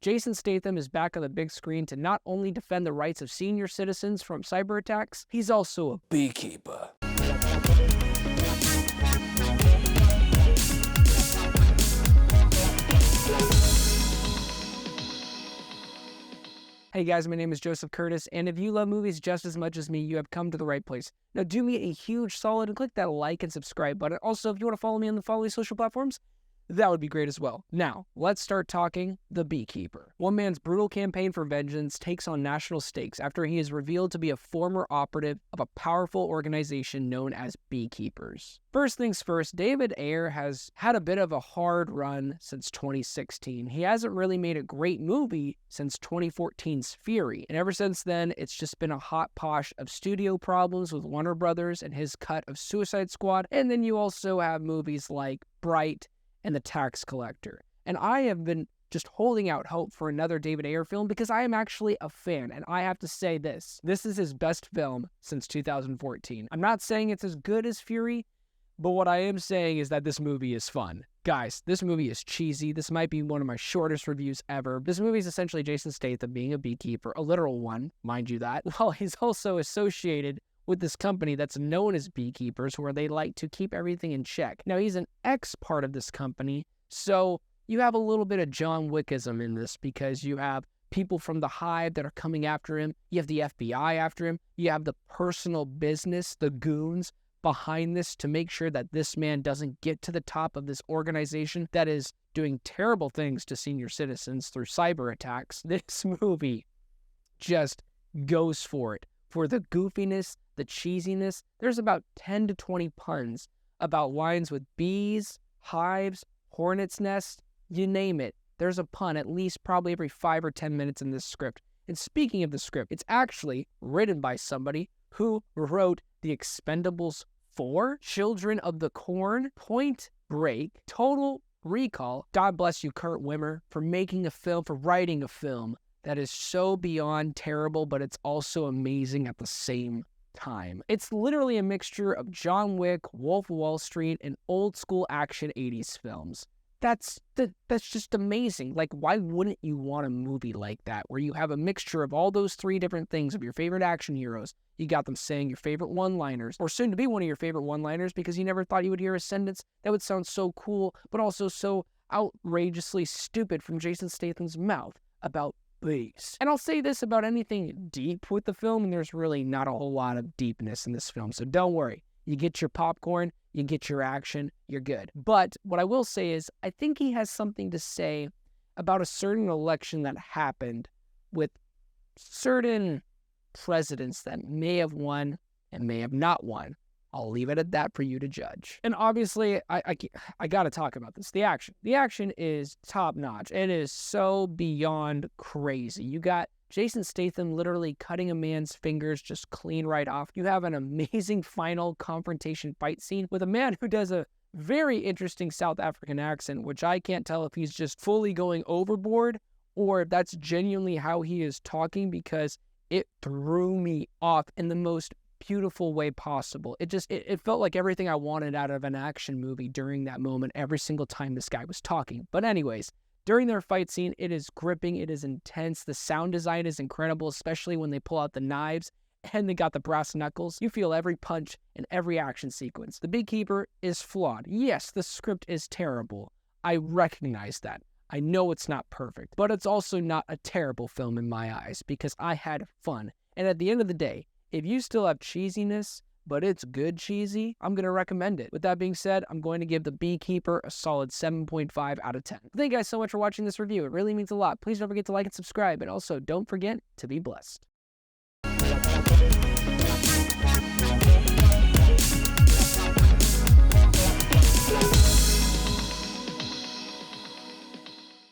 Jason Statham is back on the big screen to not only defend the rights of senior citizens from cyber attacks, he's also a beekeeper. Hey guys, my name is Joseph Curtis, and if you love movies just as much as me, you have come to the right place. Now do me a huge solid and click that like and subscribe button. Also, if you want to follow me on the following social platforms, that would be great as well. Now, let's start talking The Beekeeper. One man's brutal campaign for vengeance takes on national stakes after he is revealed to be a former operative of a powerful organization known as Beekeepers. First things first, David Ayer has had a bit of a hard run since 2016. He hasn't really made a great movie since 2014's Fury, and ever since then, it's just been a hot posh of studio problems with Warner Brothers and his cut of Suicide Squad, and then you also have movies like Bright and The Tax Collector. And I have been just holding out hope for another David Ayer film because I am actually a fan, and I have to say this is his best film since 2014. I'm not saying it's as good as Fury, but what I am saying is that this movie is fun. Guys, this movie is cheesy. This might be one of my shortest reviews ever. This movie is essentially Jason Statham being a beekeeper, a literal one, mind you that, while he's also associated with this company that's known as Beekeepers, where they like to keep everything in check. Now, he's an ex-part of this company, so you have a little bit of John Wickism in this because you have people from the Hive that are coming after him. You have the FBI after him. You have the personal business, the goons behind this to make sure that this man doesn't get to the top of this organization that is doing terrible things to senior citizens through cyber attacks. This movie just goes for it. For the goofiness, the cheesiness, there's about 10 to 20 puns about lines with bees, hives, hornets' nests, you name it. There's a pun at least probably every 5 or 10 minutes in this script. And speaking of the script, it's actually written by somebody who wrote The Expendables 4, Children of the Corn, Point Break, Total Recall. God bless you, Kurt Wimmer, for making a film, for writing a film that is so beyond terrible, but it's also amazing at the same time. It's literally a mixture of John Wick, Wolf of Wall Street, and old school action 80s films. That's just amazing. Like, why wouldn't you want a movie like that, where you have a mixture of all those three different things of your favorite action heroes? You got them saying your favorite one-liners, or soon to be one of your favorite one-liners because you never thought you would hear a sentence that would sound so cool, but also so outrageously stupid from Jason Statham's mouth about bees. And I'll say this about anything deep with the film, and there's really not a whole lot of deepness in this film, so don't worry. You get your popcorn, you get your action, you're good. But what I will say is, I think he has something to say about a certain election that happened with certain presidents that may have won and may have not won. I'll leave it at that for you to judge. And obviously, I got to talk about this. The action. The action is top-notch. It is so beyond crazy. You got Jason Statham literally cutting a man's fingers just clean right off. You have an amazing final confrontation fight scene with a man who does a very interesting South African accent, which I can't tell if he's just fully going overboard or if that's genuinely how he is talking, because it threw me off in the most beautiful way possible. It felt like everything I wanted out of an action movie during that moment every single time this guy was talking. But anyways, during their fight scene, it is gripping, it is intense. The sound design is incredible, especially when they pull out the knives and they got the brass knuckles. You feel every punch and every action sequence. The Beekeeper is flawed. Yes, the script is terrible. I recognize that. I know it's not perfect, but it's also not a terrible film in my eyes because I had fun. And at the end of the day, if you still have cheesiness, but it's good cheesy, I'm going to recommend it. With that being said, I'm going to give The Beekeeper a solid 7.5 out of 10. Thank you guys so much for watching this review. It really means a lot. Please don't forget to like and subscribe, and also don't forget to be blessed.